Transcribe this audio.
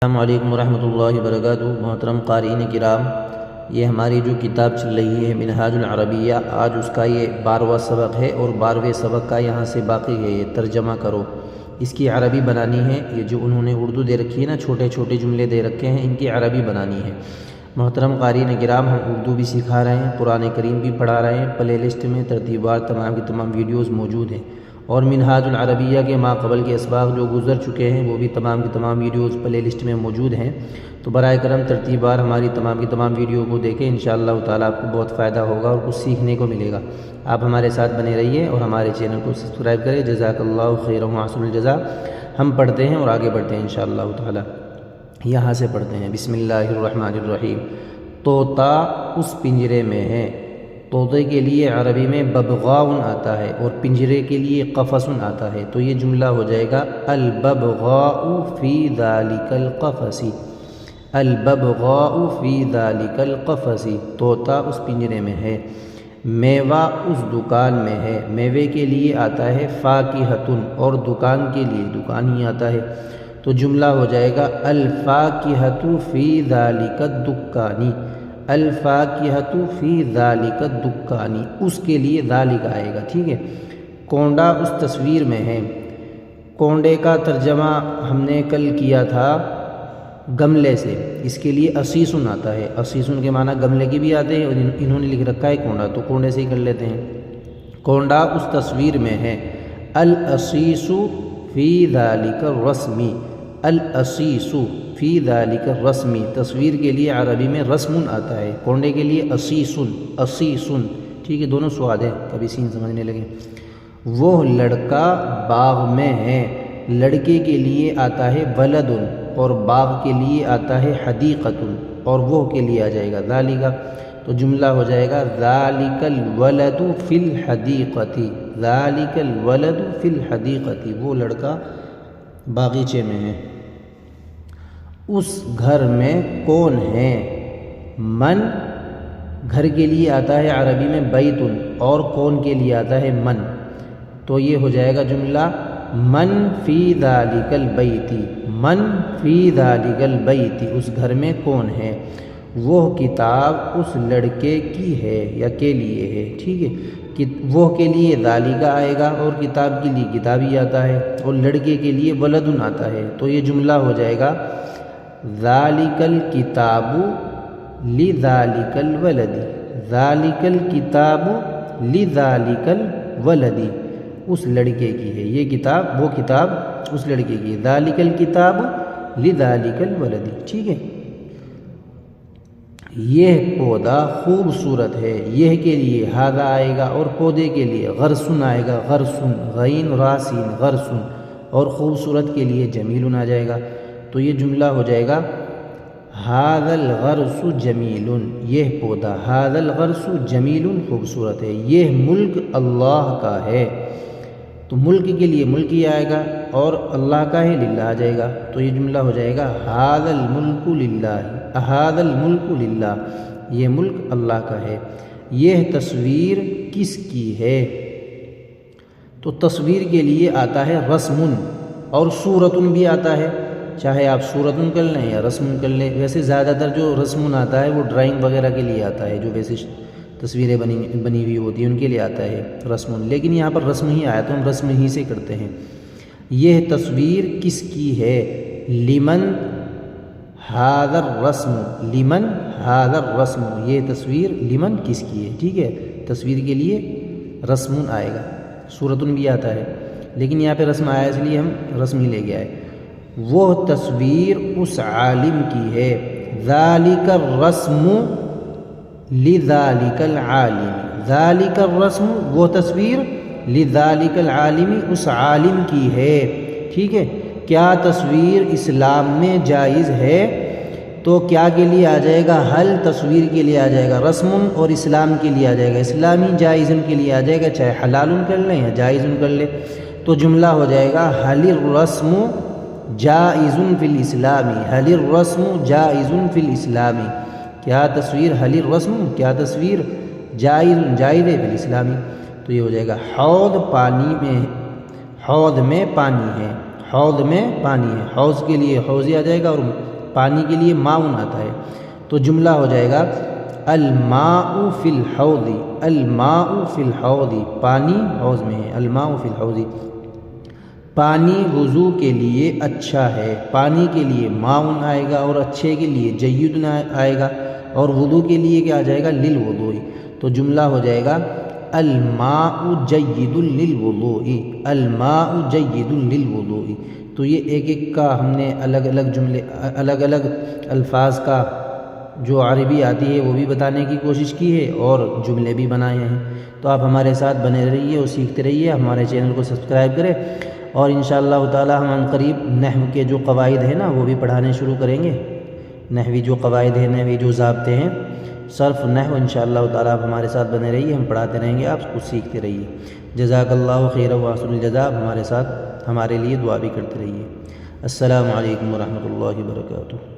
السلام علیکم ورحمۃ اللہ وبرکاتہ۔ محترم قارئین کرام، یہ ہماری جو کتاب چل رہی ہے منہاج العربیہ، آج اس کا یہ 12واں سبق ہے اور 12ویں سبق کا یہاں سے باقی ہے یہ ترجمہ کرو۔ اس کی عربی بنانی ہے، یہ جو انہوں نے اردو دے رکھی ہے نا، چھوٹے چھوٹے جملے دے رکھے ہیں، ان کی عربی بنانی ہے۔ محترم قارئین کرام، ہم اردو بھی سکھا رہے ہیں، قرآن کریم بھی پڑھا رہے ہیں، پلے لسٹ میں ترتیبات تمام کی تمام ویڈیوز موجود ہیں، اور منہاج العربیہ کے ما قبل کے اسباق جو گزر چکے ہیں وہ بھی تمام کی تمام ویڈیوز پلے لسٹ میں موجود ہیں۔ تو برائے کرم ترتیبات ہماری تمام کی تمام ویڈیو کو دیکھیں، انشاءاللہ تعالیٰ آپ کو بہت فائدہ ہوگا اور کچھ سیکھنے کو ملے گا۔ آپ ہمارے ساتھ بنے رہیے اور ہمارے چینل کو سبسکرائب کریں۔ جزاک اللہ خیر و احسن الجزا۔ ہم پڑھتے ہیں اور آگے بڑھتے ہیں انشاءاللہ تعالیٰ۔ یہاں سے پڑھتے ہیں، بسم اللہ الرحمن الرحیم۔ طوطا اس پنجرے میں ہے۔ طوطے کے لیے عربی میں ببغاء آتا ہے اور پنجرے کے لیے قفص آتا ہے، تو یہ جملہ ہو جائے گا الببغاء فی ذالک القفص۔ الببغاء فی ذالک القفص، طوطا اس پنجرے میں ہے۔ میوہ اس دکان میں ہے۔ میوے کے لیے آتا ہے فاکہۃ اور دکان کے لیے دکان ہی آتا ہے، تو جملہ ہو جائے گا الفاکہۃ فی ذالک الدکان۔ الفاکہۃ فی ذالک الدکان، اس کے لیے ذالک آئے گا، ٹھیک ہے۔ کونڈا اس تصویر میں ہے۔ کونڈے کا ترجمہ ہم نے کل کیا تھا گملے سے، اس کے لیے اسیسن آتا ہے۔ اسیسن کے معنی گملے کی بھی آتے ہیں، اور انہوں نے لکھ رکھا ہے کونڈا، تو کونڈے سے ہی کر لیتے ہیں۔ کونڈا اس تصویر میں ہے۔ الاسیس فی ذالک الرسم۔ الاسیس فی ذالک الرسم، تصویر کے لیے عربی میں رسم آتا ہے، کونڈے کے لیے اسیسن۔ اسیسن، ٹھیک ہے، دونوں سواد ہے، کبھی سین سمجھنے لگے۔ وہ لڑکا باغ میں ہے۔ لڑکے کے لیے آتا ہے ولد اور باغ کے لیے آتا ہے حدیقۃ، اور وہ کے لیے آ جائے گا ذالک، تو جملہ ہو جائے گا ذالک الولد فی الحدیقۃ۔ ذالک الولد فی الحدیقۃ، وہ لڑکا باغیچے میں ہے۔ اس گھر میں کون ہے؟ من گھر کے لیے آتا ہے عربی میں بیت، اور کون کے لیے آتا ہے من، تو یہ ہو جائے گا جملہ من فی ذالک البیت۔ من فی ذالک البیت، اس گھر میں کون ہے؟ وہ کتاب اس لڑکے کی ہے یا کے لیے ہے، ٹھیک ہے۔ وہ کے لیے ذالک آئے گا اور کتاب کے لیے کتابی آتا ہے، اور لڑکے کے لیے ولدن آتا ہے، تو یہ جملہ ہو جائے گا ذالک الکتاب لذالک الولد۔ ذالک الکتاب لذالک الولد، اس لڑکے کی ہے یہ کتاب، وہ کتاب اس لڑکے کی ہے۔ ذالک الکتاب لذالک الولد، ٹھیک ہے۔ یہ پودا خوبصورت ہے۔ یہ کے لیے ھذا آئے گا، اور پودے کے لیے غرسن آئے گا، غرسن، غین راسین، غرسن، اور خوبصورت کے لیے جمیل آ جائے گا، تو یہ جملہ ہو جائے گا ھذا الغرس جمیل۔ یہ پودا ھذا الغرس جمیل، خوبصورت ہے۔ یہ ملک اللہ کا ہے، تو ملک کے لیے ملک ہی آئے گا، اور اللہ کا ہے للہ آ جائے گا، تو یہ جملہ ہو جائے گا ھذا الملک للہ۔ ھذا الملک للہ، یہ ملک اللہ کا ہے۔ یہ تصویر کس کی ہے؟ تو تصویر کے لیے آتا ہے رسم، اور صورتن بھی آتا ہے، چاہے آپ صورتن کر لیں یا رسم کر لیں۔ ویسے زیادہ تر جو رسم آتا ہے وہ ڈرائنگ وغیرہ کے لیے آتا ہے، جو ویسے تصویریں بنی ہوئی ہوتی ہیں ان کے لیے آتا ہے رسم، لیکن یہاں پر رسم ہی آیا تو ہم رسم ہی سے کرتے ہیں۔ یہ تصویر کس کی ہے؟ لمن ھذا الرسم۔ لمن ھذا الرسم، یہ تصویر لمن کس کی ہے، ٹھیک ہے۔ تصویر کے لیے رسم آئے گا، صورتن بھی آتا ہے، لیکن یہاں پہ رسم آیا اس لیے ہم رسم ہی لے کے آئے۔ وہ تصویر اس عالم کی ہے۔ ذالک الرسم لذالک العالم۔ ذالک الرسم، وہ تصویر، لذالک العالم، اس عالم کی ہے، ٹھیک ہے۔ کیا تصویر اسلام میں جائز ہے؟ تو کیا کے لیے آ جائے گا؟ حل تصویر کے لیے آ جائے گا رسم، اور اسلام کے لیے آ جائے گا اسلامی جائزن کے لیے آ جائے گا، چاہے حلال کر لیں یا جائزن کر لیں، تو جملہ ہو جائے گا حل الرسم جائز فی الاسلام۔ حل الرسم جائز فی الاسلام، کیا تصویر حل الرسم، کیا تصویر جائز ہے فی الاسلامی، تو یہ ہو جائے گا حوض پانی میں، حوض میں پانی ہے۔ حوض میں پانی ہے، حوض کے لیے حوضی آ جائے گا اور پانی کے لیے ماؤن آتا ہے، تو جملہ ہو جائے گا الماء فی الحوض، الماء فی الحوض، پانی حوض میں ہے، الماء فی الحوض، پانی وضو کے لیے اچھا ہے، پانی کے لیے ماؤن آئے گا اور اچھے کے لیے جید آئے گا، اور وضو کے لیے کیا آ جائے گا للوضوء، تو جملہ ہو جائے گا الماء جید للوضوء، الماء جید للوضوء۔ تو یہ ایک ایک کا ہم نے الگ الگ جملے، الگ الگ الفاظ کا جو عربی آتی ہے وہ بھی بتانے کی کوشش کی ہے اور جملے بھی بنائے ہیں۔ تو آپ ہمارے ساتھ بنے رہیے اور سیکھتے رہیے، ہمارے چینل کو سبسکرائب کریں، اور انشاءاللہ تعالی ہم عنقریب نحو کے جو قواعد ہیں نا وہ بھی پڑھانے شروع کریں گے، نحوی جو قواعد ہیں، نحوی جو ضابطے ہیں، صرف نحو، انشاءاللہ تعالی آپ ہمارے ساتھ بنے رہیے، ہم پڑھاتے رہیں گے، آپ کو سیکھتے رہیے۔ جزاک اللہ خیر و احسن الجزاء، ہمارے ساتھ ہمارے لیے دعا بھی کرتے رہیے۔ السلام علیکم ورحمۃ اللہ وبرکاتہ۔